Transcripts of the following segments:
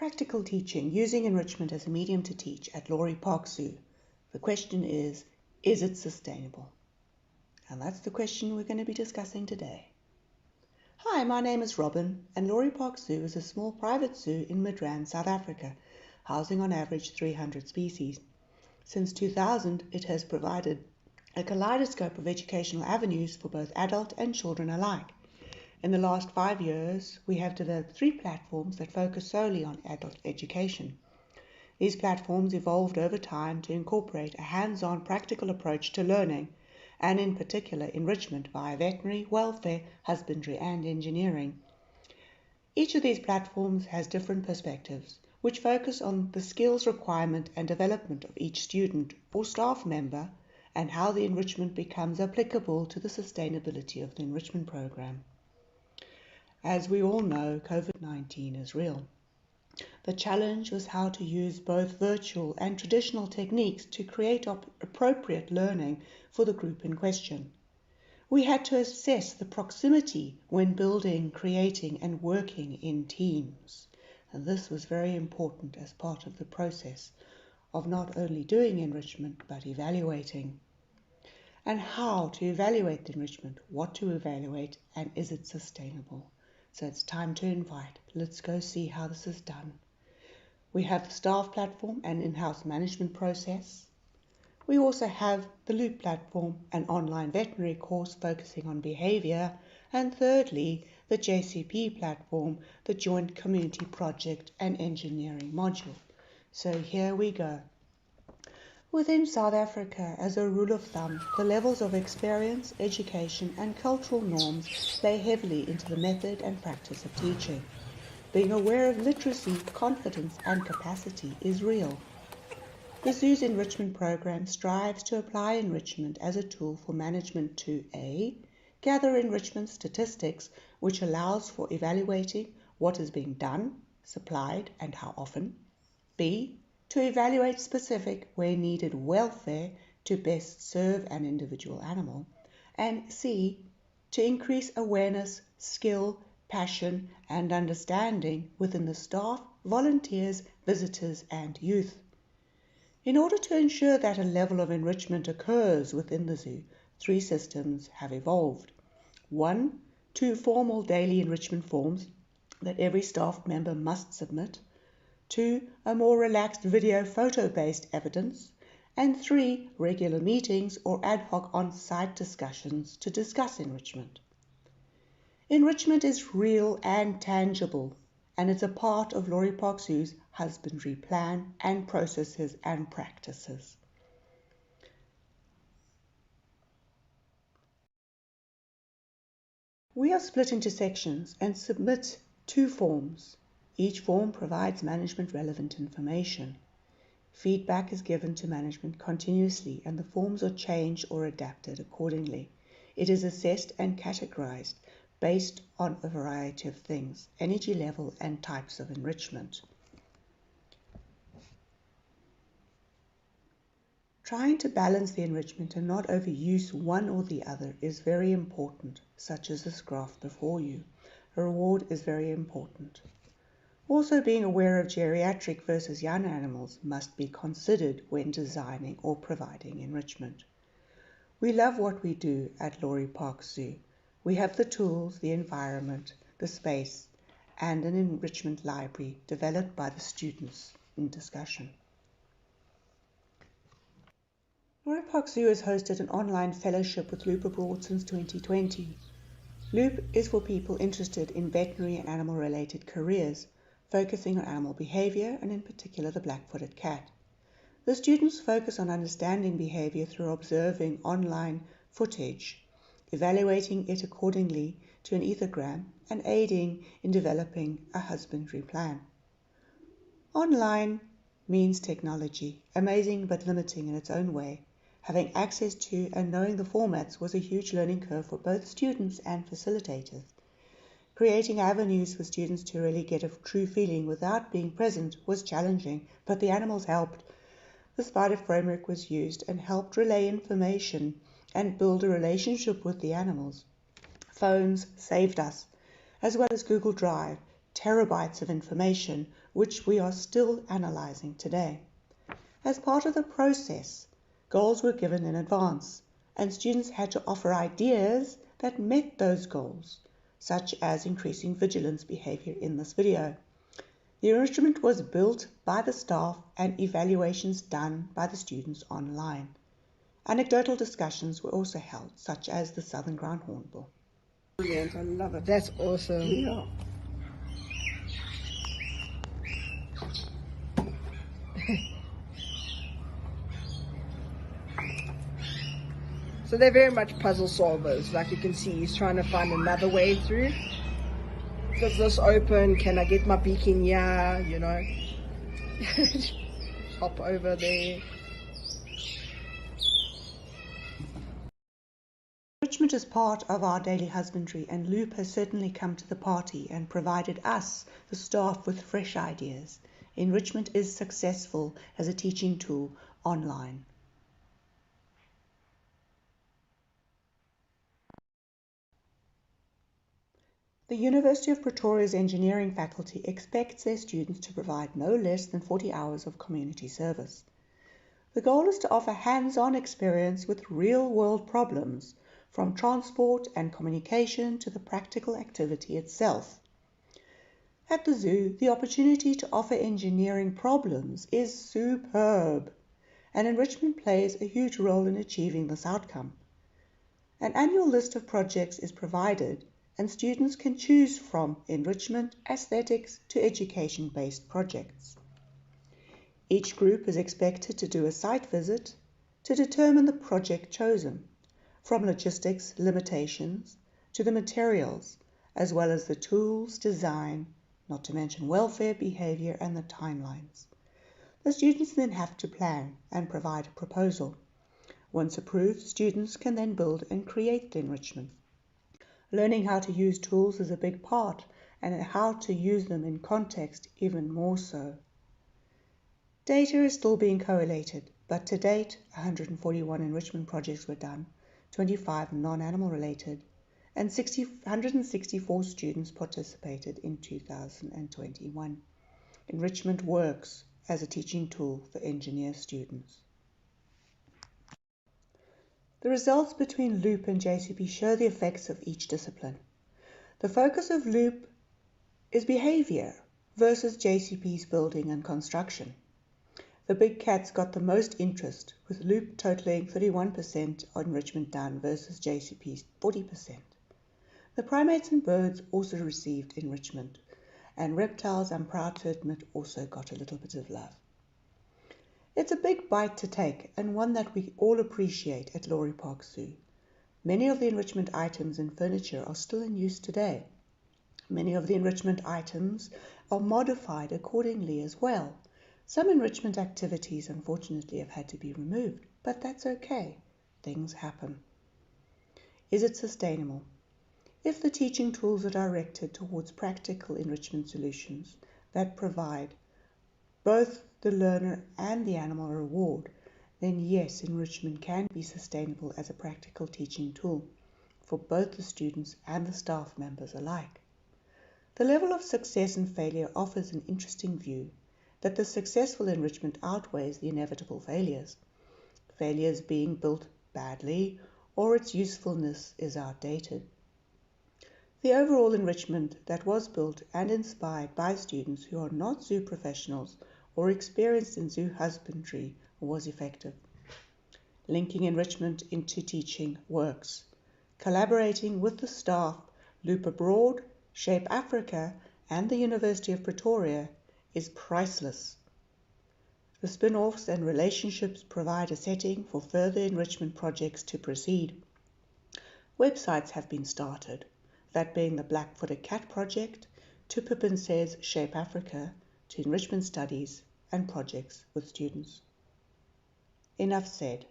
Practical teaching using enrichment as a medium to teach at Noripak Zoo. The question is it sustainable? And that's the question we're going to be discussing today. Hi, my name is Robyn, and Noripak Zoo is a small private zoo in Midrand, South Africa, housing on average 300 species. Since 2000, it has provided a kaleidoscope of educational avenues for both adult and children alike. In the last 5 years, we have developed 3 platforms that focus solely on adult education. These platforms evolved over time to incorporate a hands-on practical approach to learning, and in particular enrichment via veterinary, welfare, husbandry and engineering. Each of these platforms has different perspectives, which focus on the skills requirement and development of each student or staff member, and how the enrichment becomes applicable to the sustainability of the enrichment program. As we all know, COVID-19 is real. The challenge was how to use both virtual and traditional techniques to create appropriate learning for the group in question. We had to assess the proximity when building, creating and working in teams. And this was very important as part of the process of not only doing enrichment but evaluating. And how to evaluate the enrichment, what to evaluate, and is it sustainable? So it's time to invite. Let's go see how this is done. We have the staff platform and in-house management process. We also have the Loop platform, an online veterinary course focusing on behavior. And thirdly, the JCP platform, the Joint Community Project and Engineering module. So here we go. Within South Africa, as a rule of thumb, the levels of experience, education and cultural norms play heavily into the method and practice of teaching. Being aware of literacy, confidence and capacity is real. The zoo's enrichment program strives to apply enrichment as a tool for management to A. Gather enrichment statistics, which allows for evaluating what is being done, supplied and how often. B. To evaluate specific, where needed, welfare to best serve an individual animal. And C. To increase awareness, skill, passion and understanding within the staff, volunteers, visitors and youth. In order to ensure that a level of enrichment occurs within the zoo, 3 systems have evolved. 1. 2 formal daily enrichment forms that every staff member must submit. 2. A more relaxed video photo-based evidence. And 3. Regular meetings or ad hoc on-site discussions to discuss enrichment. Enrichment is real and tangible, and it's a part of Noripak Zoo's husbandry plan and processes and practices. We are split into sections and submit 2 forms. Each form provides management relevant information. Feedback is given to management continuously and the forms are changed or adapted accordingly. It is assessed and categorized based on a variety of things, energy level and types of enrichment. Trying to balance the enrichment and not overuse one or the other is very important, such as this graph before you. A reward is very important. Also, being aware of geriatric versus young animals must be considered when designing or providing enrichment. We love what we do at Noripak Zoo. We have the tools, the environment, the space, and an enrichment library developed by the students in discussion. Noripak Zoo has hosted an online fellowship with Loop Abroad since 2020. Loop is for people interested in veterinary and animal-related careers, focusing on animal behavior and in particular the black-footed cat. The students focus on understanding behavior through observing online footage, evaluating it accordingly to an ethogram, and aiding in developing a husbandry plan. Online means technology, amazing but limiting in its own way. Having access to and knowing the formats was a huge learning curve for both students and facilitators. Creating avenues for students to really get a true feeling without being present was challenging, but the animals helped. The spider framework was used and helped relay information and build a relationship with the animals. Phones saved us, as well as Google Drive, terabytes of information which we are still analyzing today. As part of the process, goals were given in advance, and students had to offer ideas that met those goals, such as increasing vigilance behavior in this video. The enrichment was built by the staff and evaluations done by the students online. Anecdotal discussions were also held, such as the Southern Ground Hornbill. Brilliant, I love it. That's awesome. Yeah. So they're very much puzzle solvers. Like you can see, he's trying to find another way through. Does this open? Can I get my beak in here? You know, hop over there. Enrichment is part of our daily husbandry, and Loop has certainly come to the party and provided us, the staff, with fresh ideas. Enrichment is successful as a teaching tool online. The University of Pretoria's engineering faculty expects their students to provide no less than 40 hours of community service. The goal is to offer hands-on experience with real-world problems, from transport and communication to the practical activity itself. At the zoo, the opportunity to offer engineering problems is superb, and enrichment plays a huge role in achieving this outcome. An annual list of projects is provided, and students can choose from enrichment, aesthetics to education-based projects. Each group is expected to do a site visit to determine the project chosen, from logistics limitations to the materials, as well as the tools, design, not to mention welfare, behavior, and the timelines. The students then have to plan and provide a proposal. Once approved, students can then build and create the enrichment. Learning how to use tools is a big part, and how to use them in context even more so. Data is still being collated, but to date, 141 enrichment projects were done, 25 non-animal related, and 164 students participated in 2021. Enrichment works as a teaching tool for engineer students. The results between Loop and JCP show the effects of each discipline. The focus of Loop is behavior versus JCP's building and construction. The big cats got the most interest, with Loop totaling 31% enrichment done versus JCP's 40%. The primates and birds also received enrichment, and reptiles, I'm proud to admit, also got a little bit of love. It's a big bite to take, and one that we all appreciate at Noripak Zoo. Many of the enrichment items and furniture are still in use today. Many of the enrichment items are modified accordingly as well. Some enrichment activities, unfortunately, have had to be removed, but that's okay. Things happen. Is it sustainable? If the teaching tools are directed towards practical enrichment solutions that provide both the learner and the animal a reward, then yes, enrichment can be sustainable as a practical teaching tool for both the students and the staff members alike. The level of success and failure offers an interesting view that the successful enrichment outweighs the inevitable failures. Failures being built badly or its usefulness is outdated. The overall enrichment that was built and inspired by students who are not zoo professionals or experienced in zoo husbandry was effective. Linking enrichment into teaching works. Collaborating with the staff, Loop Abroad, Shape Africa, and the University of Pretoria is priceless. The spin-offs and relationships provide a setting for further enrichment projects to proceed. Websites have been started, that being the Black-Footed Cat Project, to Pippin Says Shape Africa, to enrichment studies and projects with students. Enough said,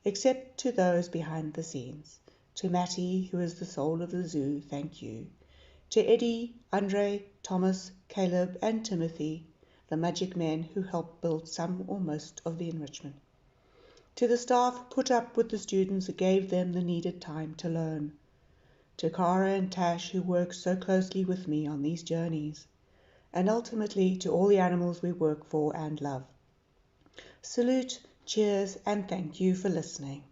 except to those behind the scenes. To Matty, who is the soul of the zoo, thank you. To Eddie, Andre, Thomas, Caleb, and Timothy, the magic men who helped build some or most of the enrichment. To the staff who put up with the students and gave them the needed time to learn. To Cara and Tash, who worked so closely with me on these journeys. and ultimately to all the animals we work for and love. Salute, cheers, and thank you for listening.